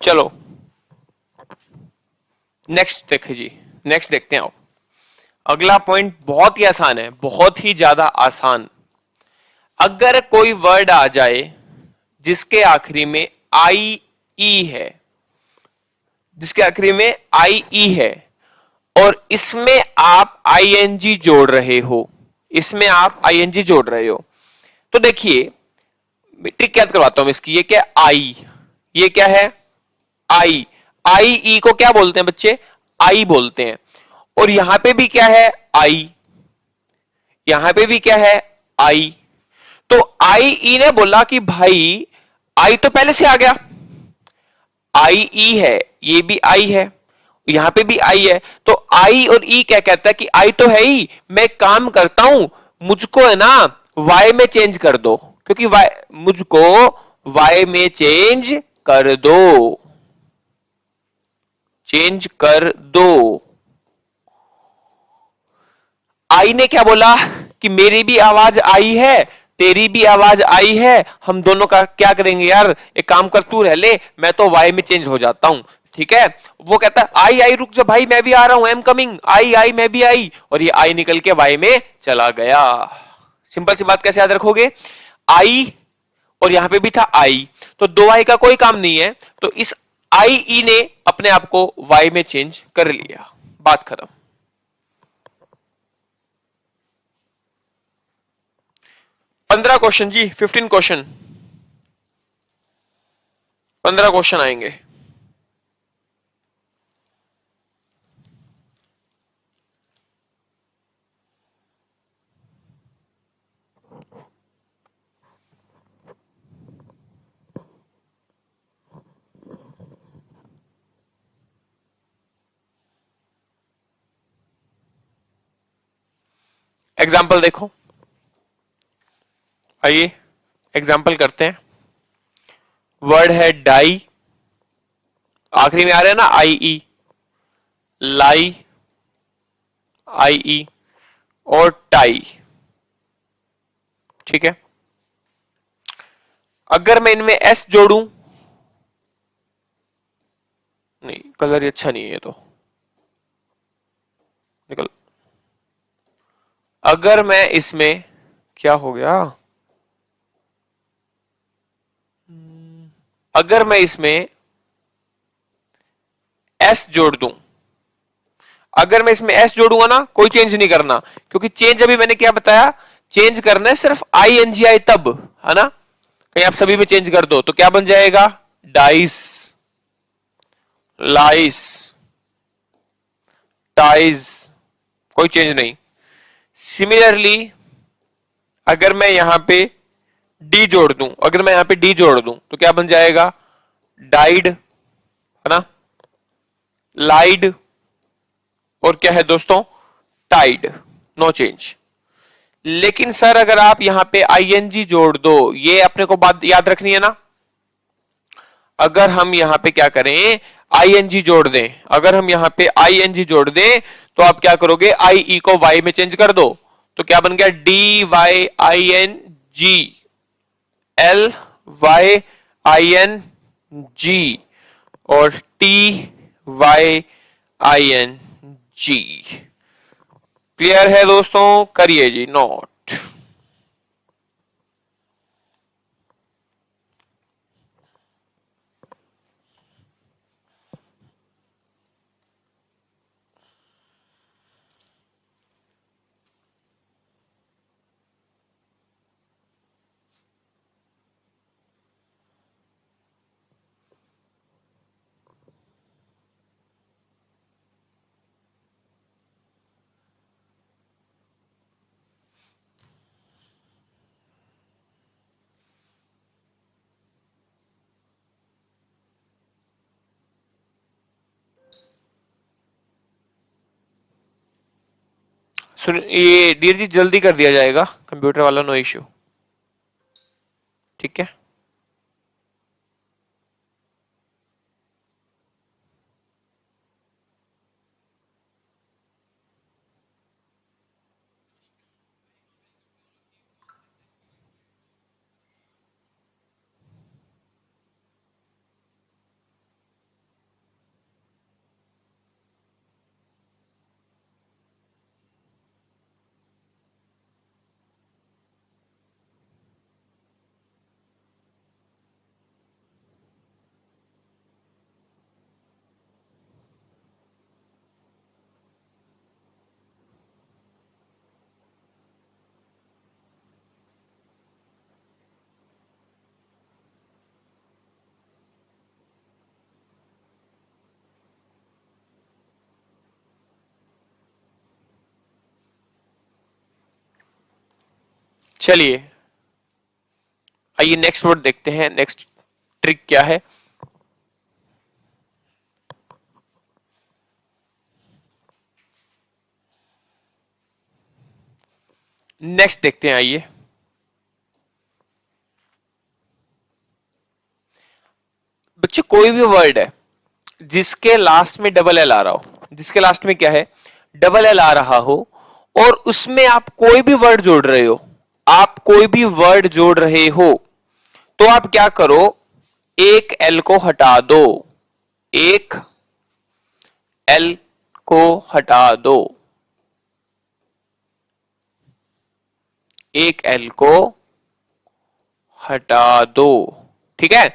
चलो नेक्स्ट देखिए जी, नेक्स्ट देखते हैं आप। अगला पॉइंट बहुत ही आसान है, बहुत ही ज्यादा आसान। अगर कोई वर्ड आ जाए जिसके आखिरी में आई ई है, जिसके आखिरी में आई ई है, और इसमें आप आईएनजी जोड़ रहे हो, इसमें आप आईएनजी जोड़ रहे हो, तो देखिए ट्रिक याद करवाता हूं इसकी। ये क्या, आई, ये क्या है, आई। आई ई को क्या बोलते हैं बच्चे, आई बोलते हैं। और यहां पे भी क्या है, आई, यहां पे भी क्या है, आई। तो आई ई ने बोला कि भाई आई तो पहले से आ गया, आई ई है, ये भी आई है, यहां पे भी आई है, तो आई और ई क्या कहता है कि आई तो है ही, मैं काम करता हूं, मुझको है ना वाई में चेंज कर दो, क्योंकि वाई, मुझको वाई में चेंज कर दो, चेंज कर दो। आई ने क्या बोला कि मेरी भी आवाज आई है, तेरी भी आवाज आई है, हम दोनों का क्या करेंगे यार, एक काम कर, तू रह ले, मैं तो वाई में चेंज हो जाता हूं, ठीक है। वो कहता है आई आई रुक जा भाई, मैं भी आ रहा हूं, आई एम कमिंग, आई आई मैं भी आई, और ये आई निकल के वाई में चला गया। सिंपल सी बात कैसे याद रखोगे, आई और यहां पे भी था आई, तो दो आई का कोई काम नहीं है, तो इस आई ई ने अपने आप को वाई में चेंज कर लिया, बात खत्म। 15 क्वेश्चन जी, 15 क्वेश्चन, 15 क्वेश्चन आएंगे। एग्जाम्पल देखो, आइए एग्जाम्पल करते हैं। वर्ड है डाई, आखिरी में आ रहा है ना आई ई, लाई, आई ई, और टाई, ठीक है। अगर मैं इनमें एस जोड़ूं, नहीं कलर ये अच्छा नहीं है, ये तो निकल। अगर मैं इसमें, क्या हो गया, अगर मैं इसमें एस जोड़ दूं, अगर मैं इसमें एस जोड़ूंगा ना, कोई चेंज नहीं करना, क्योंकि चेंज अभी मैंने क्या बताया, चेंज करना है सिर्फ आई एन जी आई तब, है ना। कहीं आप सभी में चेंज कर दो तो क्या बन जाएगा, डाइस, लाइस, टाइज, कोई चेंज नहीं। सिमिलरली अगर मैं यहां पे डी जोड़ दूं, अगर मैं यहां पे डी जोड़ दूं तो क्या बन जाएगा, डाइड, है ना, लाइड, और क्या है दोस्तों, टाइड, नो चेंज। लेकिन सर अगर आप यहां पे आईएनजी जोड़ दो, ये अपने को बात याद रखनी है ना, अगर हम यहां पे क्या करें, आईएनजी जोड़ दें, अगर हम यहां पे आईएनजी जोड़ दें तो आप क्या करोगे, आई ई को वाई में चेंज कर दो, तो क्या बन गया, D Y I N G, L Y I N G, और T Y I N G. Clear है दोस्तों, करिए जी नोट। सुन, ये डीर जी जल्दी कर दिया जाएगा, कंप्यूटर वाला नो इश्यू, ठीक है। चलिए आइए नेक्स्ट वर्ड देखते हैं, नेक्स्ट ट्रिक क्या है। नेक्स्ट देखते हैं, आइए। बच्चे कोई भी वर्ड है जिसके लास्ट में डबल एल आ रहा हो, जिसके लास्ट में क्या है, डबल एल आ रहा हो, और उसमें आप कोई भी वर्ड जोड़ रहे हो, आप कोई भी वर्ड जोड़ रहे हो, तो आप क्या करो, एक एल को हटा दो, एक एल को हटा दो, एक एल को हटा दो, ठीक है।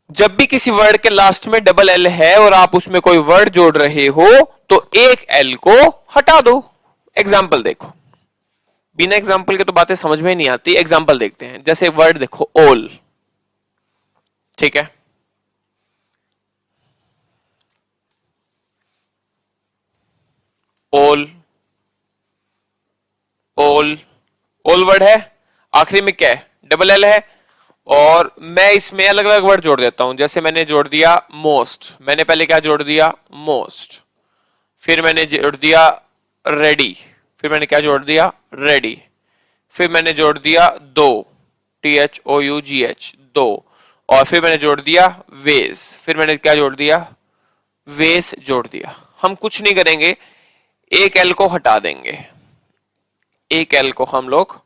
जब भी किसी वर्ड के लास्ट में डबल एल है और आप उसमें कोई वर्ड जोड़ रहे हो तो एक एल को हटा दो। एग्जाम्पल देखो, बिना एग्जाम्पल के तो बातें समझ में नहीं आती, एग्जाम्पल देखते हैं। जैसे वर्ड देखो ओल, ठीक है, ओल, ओल, ओल वर्ड है, आखिरी में क्या है, डबल एल है, और मैं इसमें अलग अलग वर्ड जोड़ देता हूं। जैसे मैंने जोड़ दिया मोस्ट, मैंने पहले क्या जोड़ दिया, मोस्ट, फिर मैंने जोड़ दिया रेडी, फिर मैंने क्या जोड़ दिया, रेडी, फिर मैंने जोड़ दिया दो, THOUGH, दो, और फिर मैंने जोड़ दिया वेज, फिर मैंने क्या जोड़ दिया, वेस जोड़ दिया। हम कुछ नहीं करेंगे, एक एल को हटा देंगे, एक एल को हम लोग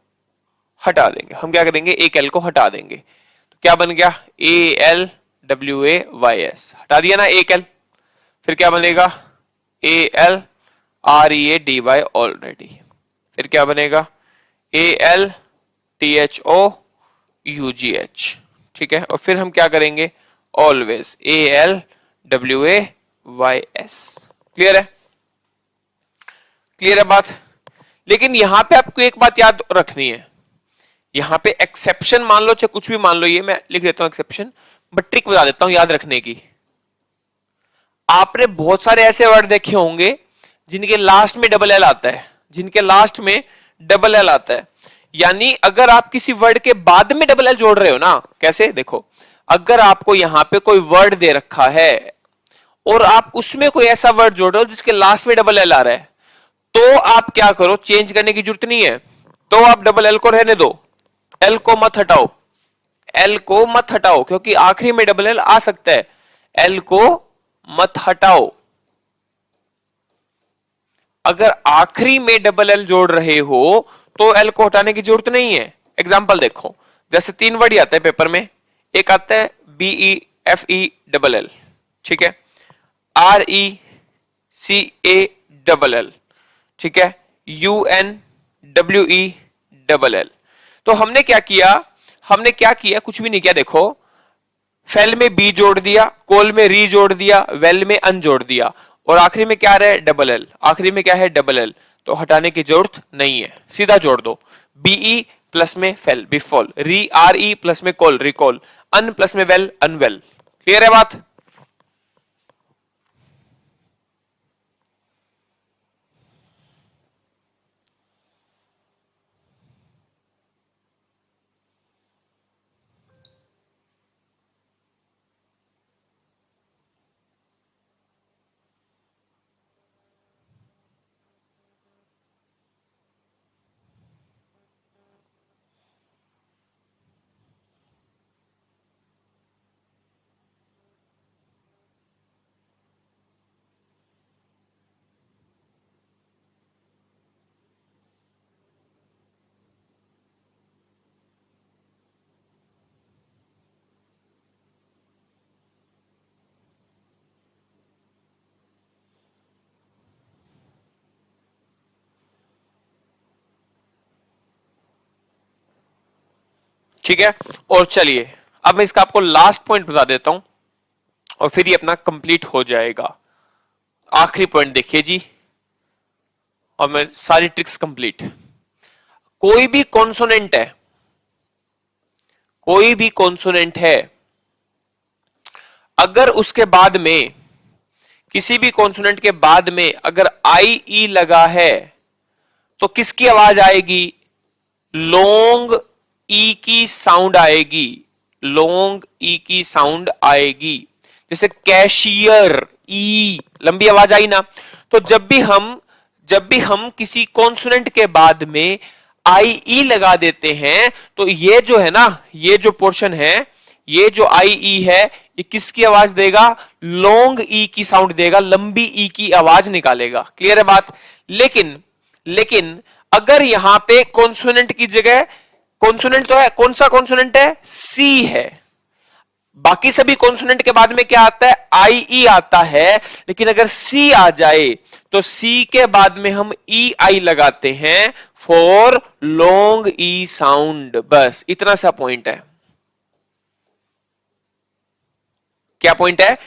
हटा देंगे। हम क्या करेंगे, एक एल को हटा देंगे, तो क्या बन गया, ALWAYS, हटा दिया ना एक एल, फिर क्या बनेगा, ALREADY, ऑलरेडी, फिर क्या बनेगा, ALTHOUGH, ठीक है, और फिर हम क्या करेंगे, ऑलवेज, ALWAYS। क्लियर है, क्लियर है बात। लेकिन यहां पे आपको एक बात याद रखनी है, यहां पे एक्सेप्शन मान लो चाहे कुछ भी मान लो, ये मैं लिख देता हूं एक्सेप्शन, बट ट्रिक बता देता हूं याद रखने की। आपने बहुत सारे ऐसे वर्ड देखे होंगे जिनके लास्ट में डबल एल आता है, जिनके लास्ट में डबल एल आता है। यानी अगर आप किसी वर्ड के बाद में डबल एल जोड़ रहे हो ना, कैसे देखो, अगर आपको यहां पे कोई वर्ड दे रखा है और आप उसमें कोई ऐसा वर्ड जोड़ रहे हो जिसके लास्ट में डबल एल आ रहा है, तो आप क्या करो, चेंज करने की जरूरत नहीं है, तो आप डबल एल को रहने दो, एल को मत हटाओ, एल को मत हटाओ, क्योंकि आखिरी में डबल एल आ सकता है, एल को मत हटाओ। अगर आखिरी में डबल एल जोड़ रहे हो तो एल को हटाने की जरूरत नहीं है। एग्जाम्पल देखो, जैसे 3 वर्ड आते हैं पेपर में, एक आता है BEFE, ठीक है, RECA, ठीक है, UNWE, तो हमने क्या किया, कुछ भी नहीं किया, देखो, फेल में बी जोड़ दिया, कोल में री जोड़ दिया, वेल में अन जोड़ दिया, और आखिरी में क्या रहा है, डबल एल, आखिरी में क्या है, डबल एल, तो हटाने की जरूरत नहीं है, सीधा जोड़ दो, बीई प्लस में फेल, बिफॉल, री RE प्लस में कॉल, रिकॉल, अन प्लस में वेल, अनवेल। क्लियर है बात? ठीक है, और चलिए अब मैं इसका आपको लास्ट पॉइंट बता देता हूं और फिर ये अपना कंप्लीट हो जाएगा। आखिरी पॉइंट देखिए जी, और मैं सारी ट्रिक्स कंप्लीट। कोई भी कॉन्सोनेंट है, कोई भी कॉन्सोनेंट है, अगर उसके बाद में, किसी भी कॉन्सोनेंट के बाद में अगर आई ई लगा है तो किसकी आवाज आएगी, लॉन्ग ई की साउंड आएगी, लॉन्ग ई की साउंड आएगी। जैसे कैशियर, ई लंबी आवाज आई ना, तो जब भी हम किसी कॉन्सोनेंट के बाद में आई ई लगा देते हैं तो ये जो है ना, ये जो पोर्शन है, ये जो आई ई है, ये किसकी आवाज देगा, लॉन्ग ई की साउंड देगा, लंबी ई की आवाज निकालेगा। क्लियर है बात? लेकिन अगर यहां पे कॉन्सोनेंट की जगह, कॉन्सोनेंट तो है, कौन सा कॉन्सोनेंट है, सी है, बाकी सभी कॉन्सोनेंट के बाद में क्या आता है, आई ई आता है, लेकिन अगर सी आ जाए तो सी के बाद में हम ई आई लगाते हैं फॉर लॉन्ग ई साउंड। बस इतना सा पॉइंट है। क्या पॉइंट है,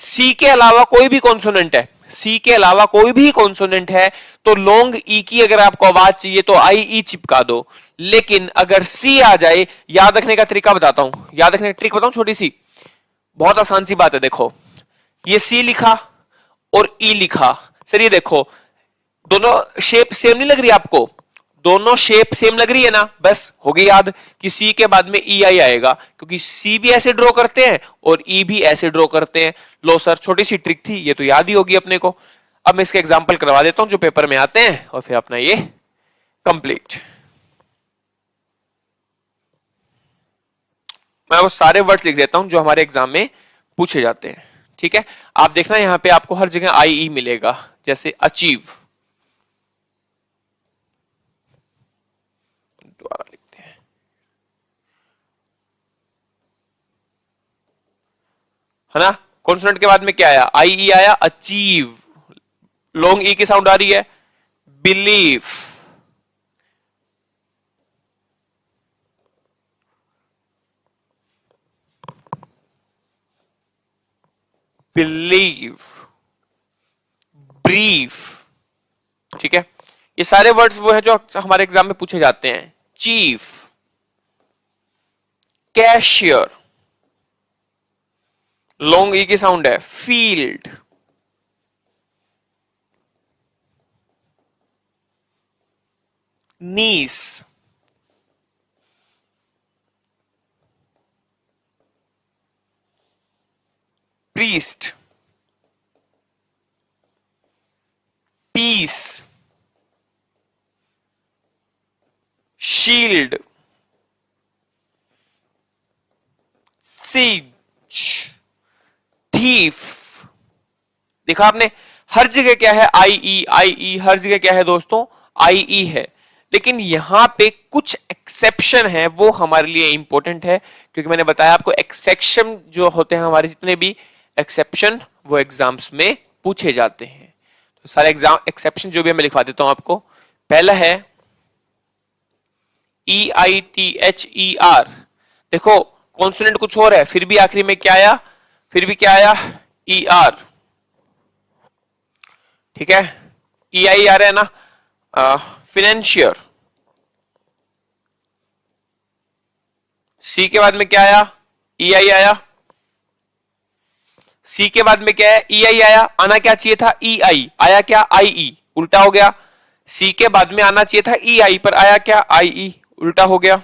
सी के अलावा कोई भी कॉन्सोनेंट है, सी के अलावा कोई भी कॉन्सोनेंट है तो लॉन्ग ई की अगर आपको आवाज चाहिए तो आई ई चिपका दो, लेकिन अगर सी आ जाए, याद रखने का तरीका बताता हूं, याद रखने की ट्रिक बताऊं छोटी सी, बहुत आसान सी बात है। देखो, ये सी लिखा और ई लिखा, सर ये देखो दोनों शेप सेम नहीं लग रही आपको, दोनों शेप सेम लग रही है ना, बस हो गई याद कि सी के बाद में ई आई आएगा, क्योंकि सी भी ऐसे ड्रॉ करते हैं और ई भी ऐसे ड्रॉ करते हैं। लो सर, छोटी सी ट्रिक थी, ये तो याद ही होगी अपने को। अब मैं इसके एग्जांपल करवा देता हूं जो पेपर में आते हैं और फिर अपना ये कंप्लीट। मैं वो सारे वर्ड्स लिख देता हूं जो हमारे एग्जाम में पूछे जाते हैं, ठीक है। आप देखना यहां पे आपको हर जगह आई ई मिलेगा, जैसे अचीव, दोबारा लिखते हैं, है ना, कॉन्सोनेंट के बाद में क्या आया, आई ई आया, अचीव, लॉन्ग ई की साउंड आ रही है, बिलीफ, बिलीव, ब्रीफ, ठीक है। ये सारे वर्ड्स वो है जो हमारे एग्जाम में पूछे जाते हैं। चीफ, कैशियर, लॉन्ग ई की साउंड है, फील्ड, नीस, priest, peace, shield, siege, thief। देखा आपने, हर जगह क्या है आई ई, हर जगह क्या है दोस्तों आई ई है। लेकिन यहां पे कुछ एक्सेप्शन है, वो हमारे लिए इंपॉर्टेंट है, क्योंकि मैंने बताया आपको एक्सेप्शन जो होते हैं हमारे जितने भी एक्सेप्शन वो एग्जाम्स में पूछे जाते हैं। तो सारे एग्जाम एक्सेप्शन जो भी मैं लिखवा देता हूं आपको। पहला है EITHER। देखो कॉन्सोनेंट कुछ और है, फिर भी आखिरी में क्या आया, फिर भी क्या आया ER। ठीक है, EIR है ना, फिनेंशियर। सी के बाद में क्या आया, EI आया। सी के बाद में क्या है, EI आया। आना क्या चाहिए था EI, आया क्या IE, उल्टा हो गया। सी के बाद में आना चाहिए था EI, पर आया क्या IE, उल्टा हो गया।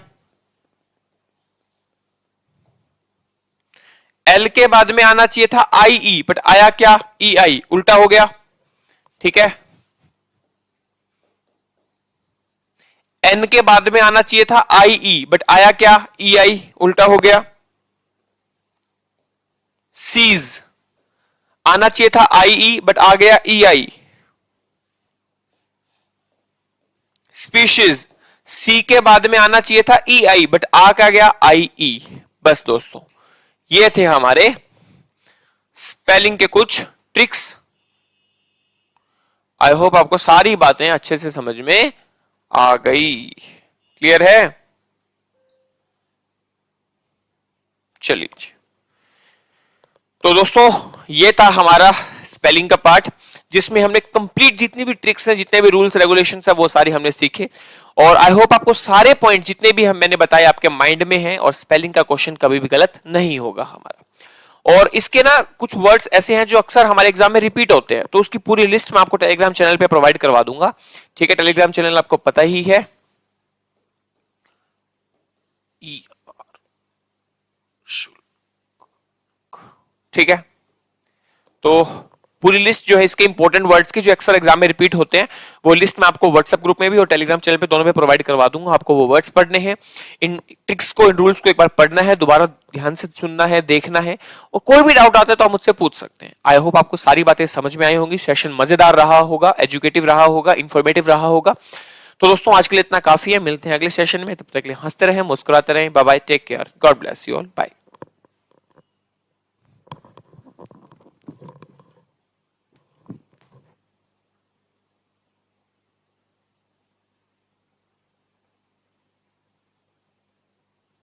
L के बाद में आना चाहिए था IE, बट आया क्या EI, उल्टा हो गया। ठीक है, N के बाद में आना चाहिए था IE, बट आया क्या EI, उल्टा हो गया। सीज आना चाहिए था IE, बट आ गया EI। स्पीशीज सी के बाद में आना चाहिए था EI, बट आ क्या गया IE। बस दोस्तों, ये थे हमारे स्पेलिंग के कुछ ट्रिक्स। आई होप आपको सारी बातें अच्छे से समझ में आ गई। क्लियर है? चलिए जी, तो दोस्तों ये था हमारा स्पेलिंग का पार्ट, जिसमें हमने कंप्लीट जितनी भी ट्रिक्स हैं, जितने भी रूल्स रेगुलेशंस है, वो सारी हमने सीखे। और आई होप आपको सारे पॉइंट जितने भी मैंने बताए आपके माइंड में हैं, और स्पेलिंग का क्वेश्चन कभी भी गलत नहीं होगा हमारा। और इसके ना कुछ वर्ड्स ऐसे हैं जो अक्सर हमारे एग्जाम में रिपीट होते हैं, तो उसकी पूरी लिस्ट मैं आपको टेलीग्राम चैनल पे प्रोवाइड करवा दूंगा। ठीक है, टेलीग्राम चैनल आपको पता ही है, ठीक है। तो पूरी लिस्ट जो है इसके इंपॉर्टेंट वर्ड्स की जो अक्सर एग्जाम में रिपीट होते हैं, वो लिस्ट मैं आपको व्हाट्सएप ग्रुप में भी और टेलीग्राम चैनल पे दोनों पे प्रोवाइड करवा दूंगा। आपको वो वर्ड्स पढ़ने हैं, इन ट्रिक्स को, इन रूल्स को एक बार पढ़ना है, दोबारा ध्यान से सुनना है, देखना है, और कोई भी डाउट आता है तो आप मुझसे पूछ सकते हैं। आई होप आपको सारी बातें समझ में आई होंगी, सेशन मजेदार रहा होगा, एजुकेटिव रहा होगा, इंफॉर्मेटिव रहा होगा। तो दोस्तों आज के लिए इतना काफी है, मिलते हैं अगले सेशन में, तब तक के लिए हंसते रहें, मुस्कुराते रहें। Bye bye, take care, God bless you all, bye.